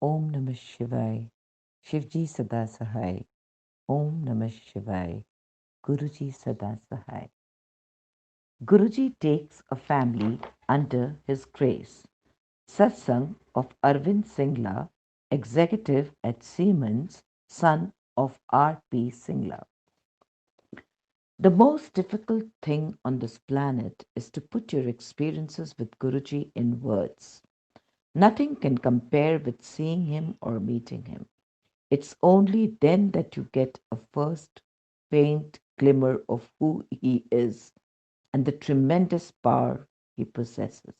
Om Namah Shivaya. Shivji Sada Sahai. Om Namah Shivaya. Guruji Sada Sahai. Guruji takes a family under his grace. Satsang of Arvind Singla, executive at Siemens, son of R.P. Singla. The most difficult thing on this planet is to put your experiences with Guruji in words. Nothing can compare with seeing him or meeting him. It's only then that you get a first faint glimmer of who he is and the tremendous power he possesses.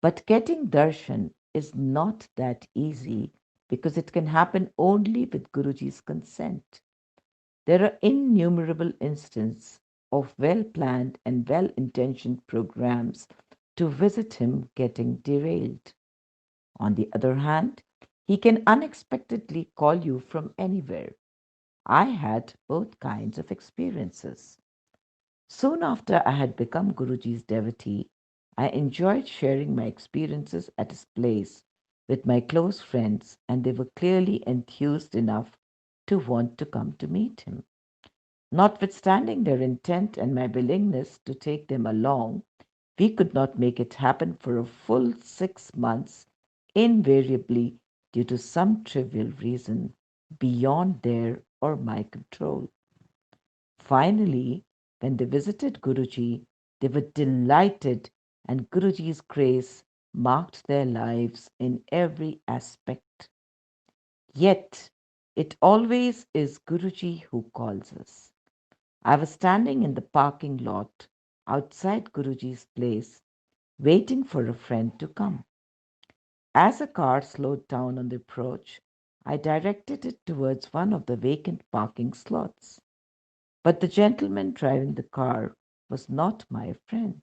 But getting darshan is not that easy because it can happen only with Guruji's consent. There are innumerable instances of well planned and well intentioned programs to visit him getting derailed. On the other hand, he can unexpectedly call you from anywhere. I had both kinds of experiences. Soon after I had become Guruji's devotee, I enjoyed sharing my experiences at his place with my close friends, and they were clearly enthused enough to want to come to meet him. Notwithstanding their intent and my willingness to take them along, we could not make it happen for a full 6 months, invariably due to some trivial reason beyond their or my control. Finally, when they visited Guruji, they were delighted, and Guruji's grace marked their lives in every aspect. Yet, it always is Guruji who calls us. I was standing in the parking lot outside Guruji's place, waiting for a friend to come. As a car slowed down on the approach, I directed it towards one of the vacant parking slots. But the gentleman driving the car was not my friend.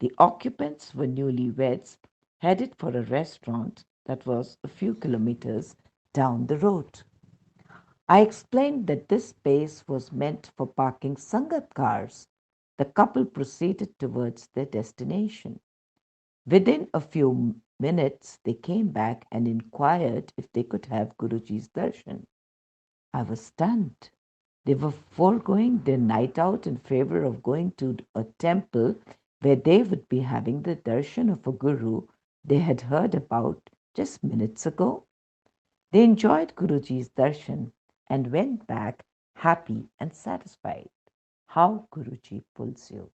The occupants were newlyweds headed for a restaurant that was a few kilometers down the road. I explained that this space was meant for parking Sangat cars. The couple proceeded towards their destination. Within a few minutes, they came back and inquired if they could have Guruji's darshan. I was stunned. They were foregoing their night out in favor of going to a temple where they would be having the darshan of a guru they had heard about just minutes ago. They enjoyed Guruji's darshan and went back happy and satisfied. How Guruji pulls you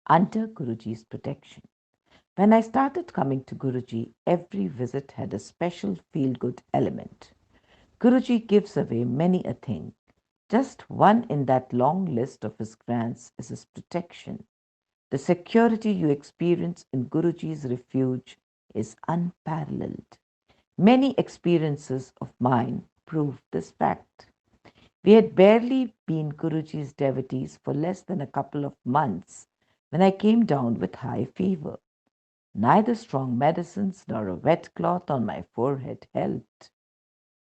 under Guruji's protection. When I started coming to Guruji, every visit had a special feel good element. Guruji gives away many a thing. Just one in that long list of his grants is his protection. The security you experience in Guruji's refuge is unparalleled. Many experiences of mine prove this fact. We had barely been Guruji's devotees for less than a couple of months when I came down with high fever. Neither strong medicines nor a wet cloth on my forehead helped.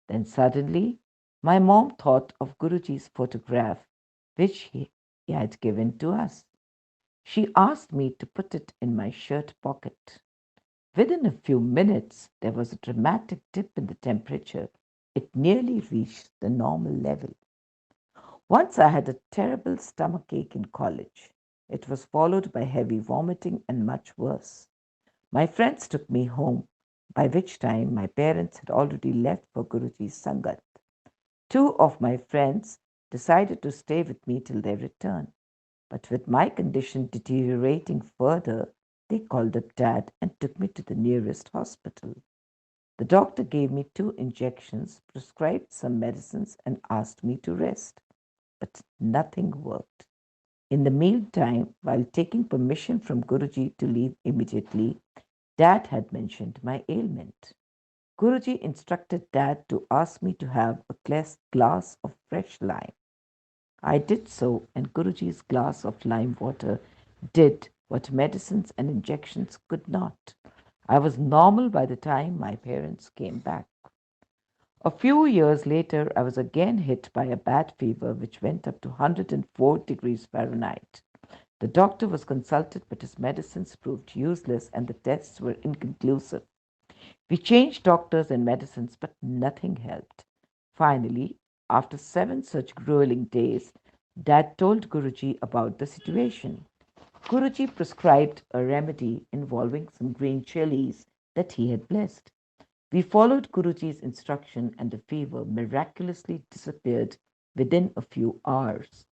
Then suddenly, my mom thought of Guruji's photograph, which he had given to us. She asked me to put it in my shirt pocket. Within a few minutes, there was a dramatic dip in the temperature. It nearly reached the normal level. Once I had a terrible stomachache in college. It was followed by heavy vomiting and much worse. My friends took me home, by which time my parents had already left for Guruji's Sangat. Two of my friends decided to stay with me till their return, but with my condition deteriorating further, they called up Dad and took me to the nearest hospital. The doctor gave me 2 injections, prescribed some medicines, and asked me to rest, but nothing worked. In the meantime, while taking permission from Guruji to leave immediately, Dad had mentioned my ailment. Guruji instructed Dad to ask me to have a glass of fresh lime. I did so, and Guruji's glass of lime water did what medicines and injections could not. I was normal by the time my parents came back. A few years later, I was again hit by a bad fever which went up to 104 degrees Fahrenheit. The doctor was consulted, but his medicines proved useless and the tests were inconclusive. We changed doctors and medicines, but nothing helped. Finally, after 7 such grueling days, Dad told Guruji about the situation. Guruji prescribed a remedy involving some green chilies that he had blessed. We followed Guruji's instruction, and the fever miraculously disappeared within a few hours.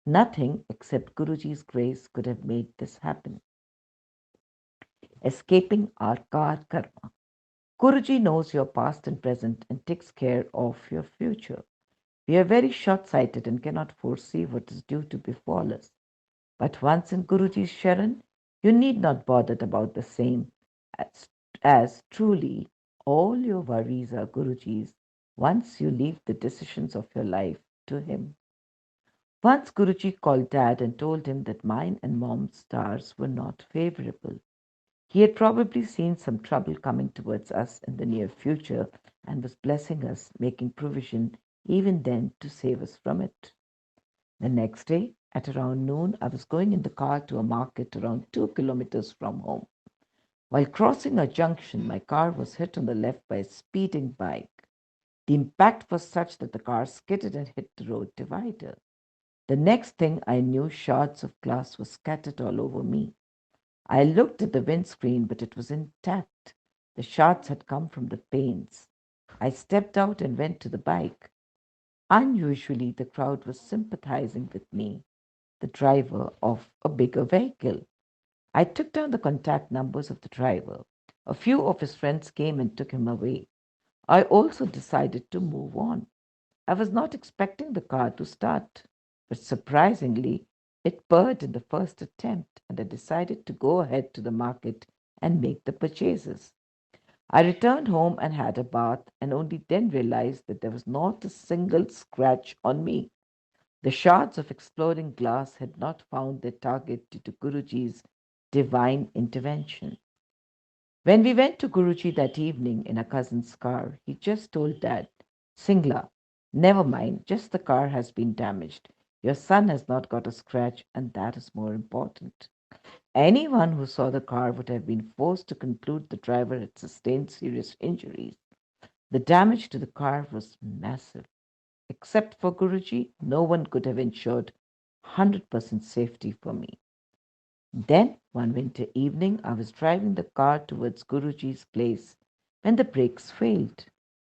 Nothing except Guruji's grace could have made this happen. Escaping our karma. Guruji knows your past and present and takes care of your future. We are very short sighted and cannot foresee what is due to befall us. But once in Guruji's Sharan, you need not bother about the same, as, as truly all your worries are Guruji's once you leave the decisions of your life to him. Once Guruji called Dad and told him that mine and Mom's stars were not favorable. He had probably seen some trouble coming towards us in the near future and was blessing us, making provision even then to save us from it. The next day, at around noon, I was going in the car to a market around 2 kilometers from home. While crossing a junction, my car was hit on the left by a speeding bike. The impact was such that the car skidded and hit the road divider. The next thing I knew, shards of glass were scattered all over me. I looked at the windscreen, but it was intact. The shards had come from the panes. I stepped out and went to the bike. Unusually, the crowd was sympathizing with me, the driver of a bigger vehicle. I took down the contact numbers of the driver. A few of his friends came and took him away. I also decided to move on. I was not expecting the car to start, but surprisingly, it purred in the first attempt, and I decided to go ahead to the market and make the purchases. I returned home and had a bath, and only then realized that there was not a single scratch on me. The shards of exploding glass had not found their target due to Guruji's divine intervention. When we went to Guruji that evening in a cousin's car, he just told Dad, Singla, never mind, just the car has been damaged. Your son has not got a scratch, and that is more important. Anyone who saw the car would have been forced to conclude the driver had sustained serious injuries. The damage to the car was massive. Except for Guruji, no one could have ensured 100% safety for me. Then, one winter evening, I was driving the car towards Guruji's place when the brakes failed.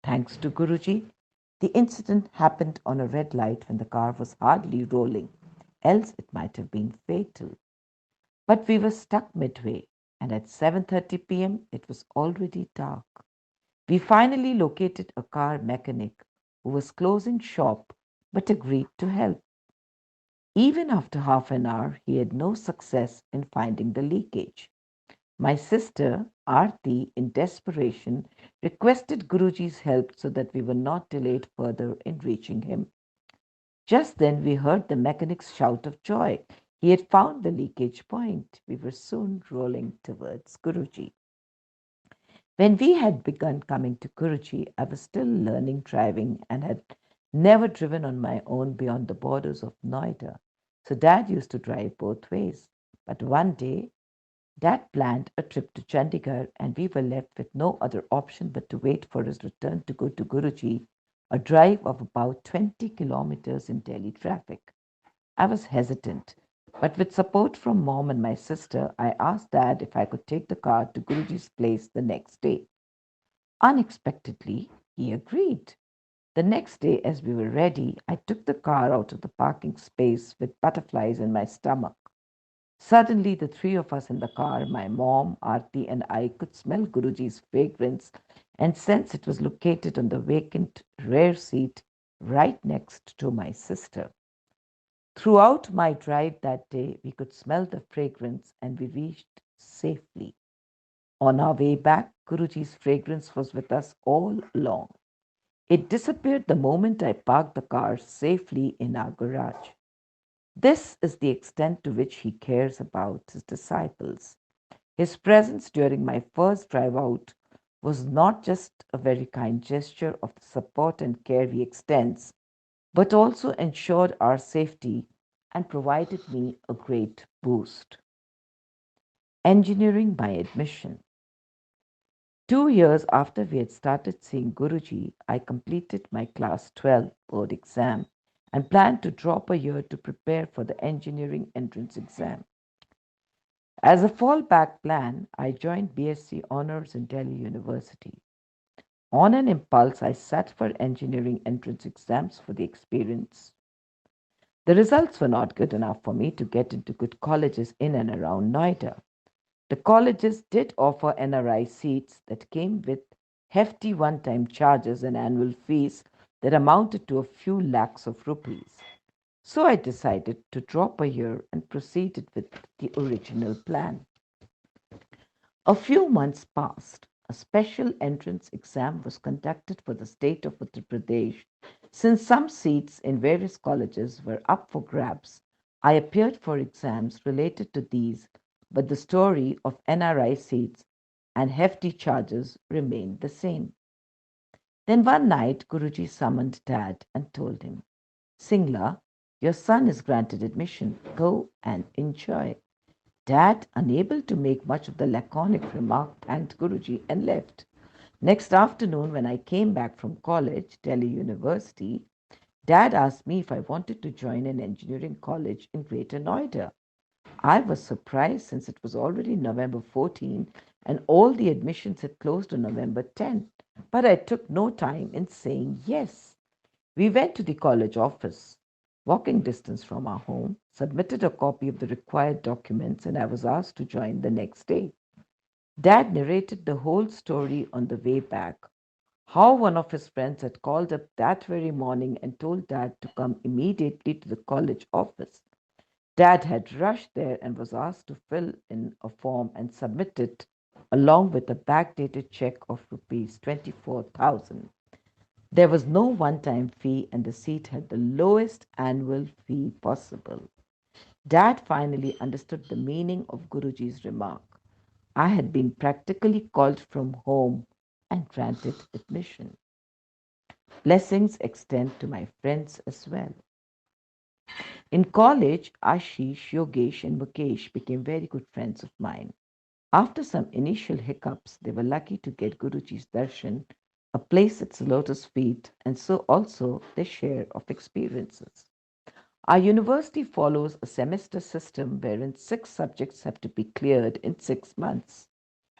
Thanks to Guruji, the incident happened on a red light when the car was hardly rolling, else it might have been fatal. But we were stuck midway, and at 7:30 p.m. it was already dark. We finally located a car mechanic who was closing shop but agreed to help. Even after half an hour, he had no success in finding the leakage. My sister, Aarti, in desperation, requested Guruji's help so that we were not delayed further in reaching him. Just then, we heard the mechanic's shout of joy. He had found the leakage point. We were soon rolling towards Guruji. When we had begun coming to Guruji, I was still learning driving and had never driven on my own beyond the borders of Noida. So Dad used to drive both ways. But one day, Dad planned a trip to Chandigarh, and we were left with no other option but to wait for his return to go to Guruji, a drive of about 20 kilometers in Delhi traffic. I was hesitant, but with support from Mom and my sister, I asked Dad if I could take the car to Guruji's place the next day. Unexpectedly, he agreed. The next day, as we were ready, I took the car out of the parking space with butterflies in my stomach. Suddenly, the three of us in the car, my mom, Aarti, and I, could smell Guruji's fragrance and sense it was located on the vacant rear seat right next to my sister. Throughout my drive that day, we could smell the fragrance and we reached safely. On our way back, Guruji's fragrance was with us all along. It disappeared the moment I parked the car safely in our garage. This is the extent to which he cares about his disciples. His presence during my first drive out was not just a very kind gesture of the support and care he extends, but also ensured our safety and provided me a great boost. Engineering by admission. 2 years after we had started seeing Guruji, I completed my class 12 board exam and planned to drop a year to prepare for the engineering entrance exam. As a fallback plan, I joined BSc Honours in Delhi University. On an impulse, I sat for engineering entrance exams for the experience. The results were not good enough for me to get into good colleges in and around Noida. The colleges did offer NRI seats that came with hefty one time charges and annual fees that amounted to a few lakhs of rupees. So I decided to drop a year and proceeded with the original plan. A few months passed. A special entrance exam was conducted for the state of Uttar Pradesh. Since some seats in various colleges were up for grabs, I appeared for exams related to these, but the story of NRI seats and hefty charges remained the same. Then one night, Guruji summoned Dad and told him, Singla, your son is granted admission. Go and enjoy. Dad, unable to make much of the laconic remark, thanked Guruji and left. Next afternoon, when I came back from college, Delhi University, Dad asked me if I wanted to join an engineering college in Greater Noida. I was surprised since it was already November 14 and all the admissions had closed on November 10. But I took no time in saying yes. We went to the college office, walking distance from our home, submitted a copy of the required documents, and I was asked to join the next day. Dad narrated the whole story on the way back. How one of his friends had called up that very morning and told Dad to come immediately to the college office. Dad had rushed there and was asked to fill in a form and submit it along with a backdated check of rupees 24,000. There was no one time fee, and the seat had the lowest annual fee possible. Dad finally understood the meaning of Guruji's remark. I had been practically called from home and granted admission. Blessings extend to my friends as well. In college, Ashish, Yogesh, and Mukesh became very good friends of mine. After some initial hiccups, they were lucky to get Guruji's darshan, a place at the lotus feet, and so also their share of experiences. Our university follows a semester system wherein 6 subjects have to be cleared in 6 months.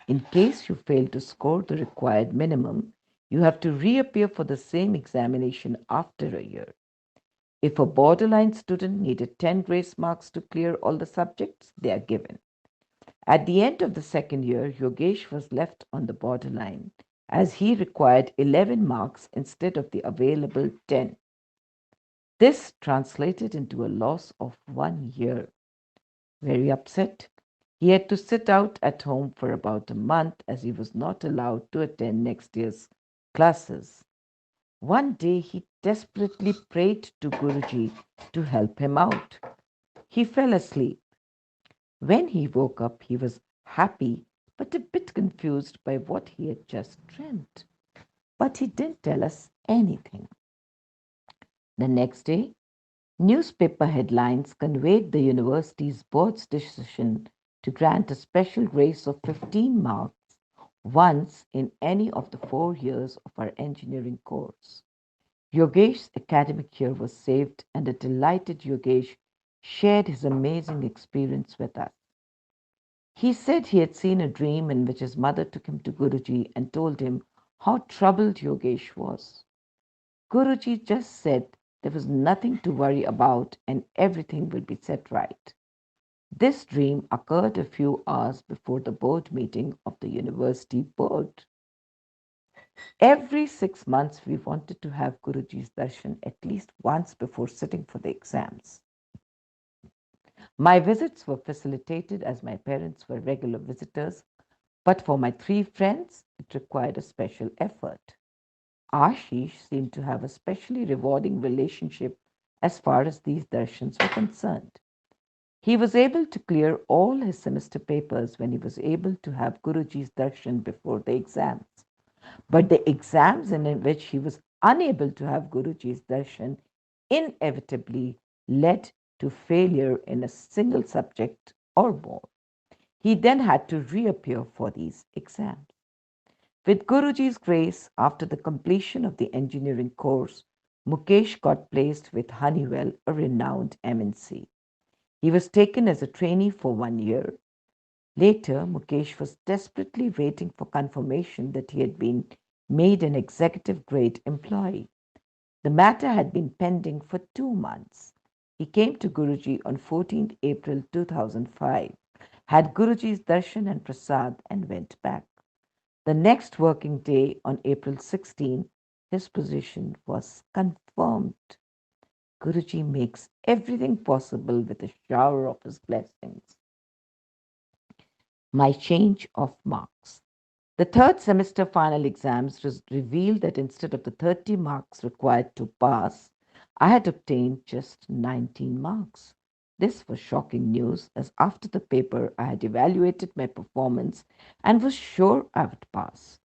In case you fail to score the required minimum, you have to reappear for the same examination after a year. If a borderline student needed 10 grace marks to clear all the subjects, they are given. At the end of the second year, Yogesh was left on the borderline as he required 11 marks instead of the available 10. This translated into a loss of 1 year. Very upset, he had to sit out at home for about a month as he was not allowed to attend next year's classes. One day he desperately prayed to Guruji to help him out. He fell asleep. When he woke up, he was happy but a bit confused by what he had just dreamt. But he didn't tell us anything. The next day, newspaper headlines conveyed the university's board's decision to grant a special grace of 15 marks once in any of the 4 years of our engineering course. Yogesh's academic year was saved, and a delighted Yogesh shared his amazing experience with us. He said he had seen a dream in which his mother took him to Guruji and told him how troubled Yogesh was. Guruji just said there was nothing to worry about and everything will be set right. This dream occurred a few hours before the board meeting of the university board. Every 6 months, we wanted to have Guruji's darshan at least once before sitting for the exams. My visits were facilitated as my parents were regular visitors, but for my 3 friends, it required a special effort. Ashish seemed to have a specially rewarding relationship as far as these darshans were concerned. He was able to clear all his semester papers when he was able to have Guruji's darshan before the exams. But the exams in which he was unable to have Guruji's darshan inevitably led to failure in a single subject or more. He then had to reappear for these exams. With Guruji's grace, after the completion of the engineering course, Mukesh got placed with Honeywell, a renowned MNC. He was taken as a trainee for 1 year. Later, Mukesh was desperately waiting for confirmation that he had been made an executive grade employee. The matter had been pending for 2 months. He came to Guruji on 14th April 2005, had Guruji's darshan and prasad, and went back. The next working day, on April 16, his position was confirmed. Guruji makes everything possible with a shower of his blessings. My change of marks. The third semester final exams revealed that instead of the 30 marks required to pass, I had obtained just 19 marks. This was shocking news, as after the paper I had evaluated my performance and was sure I would pass.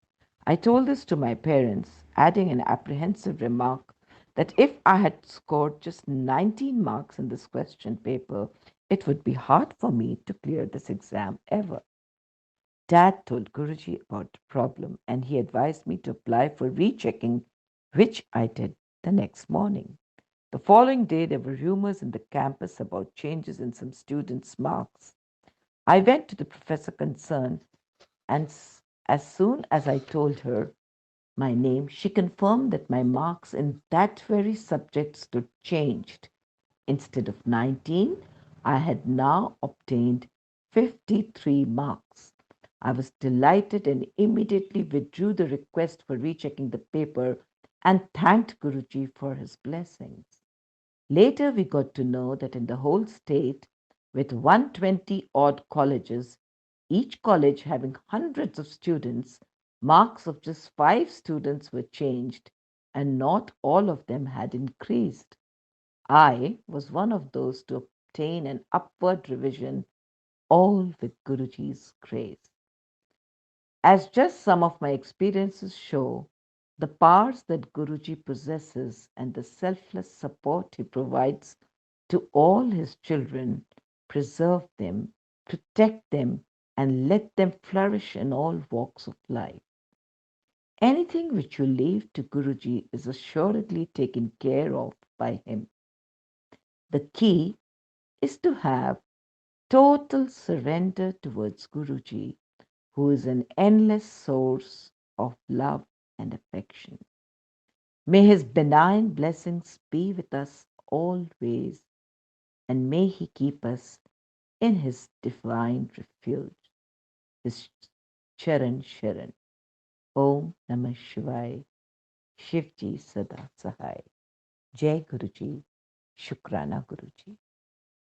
I told this to my parents, adding an apprehensive remark that if I had scored just 19 marks in this question paper, it would be hard for me to clear this exam ever. Dad told Guruji about the problem and he advised me to apply for rechecking, which I did the next morning. The following day, there were rumors in the campus about changes in some students' marks. I went to the professor concerned, and as soon as I told her my name, she confirmed that my marks in that very subject stood changed. Instead of 19, I had now obtained 53 marks. I was delighted and immediately withdrew the request for rechecking the paper and thanked Guruji for his blessings. Later, we got to know that in the whole state, with 120 odd colleges, each college having hundreds of students, marks of just 5 students were changed, and not all of them had increased. I was one of those to obtain an upward revision, all with Guruji's grace. As just some of my experiences show, the powers that Guruji possesses and the selfless support he provides to all his children, preserve them, protect them, and let them flourish in all walks of life. Anything which you leave to Guruji is assuredly taken care of by him. The key is to have total surrender towards Guruji, who is an endless source of love and affection. May his benign blessings be with us always, and may he keep us in his divine refuge, his Charan Sharan. Om Namah Shivaya. Shivji Sada Sahai. Jai Guruji. Shukrana Guruji.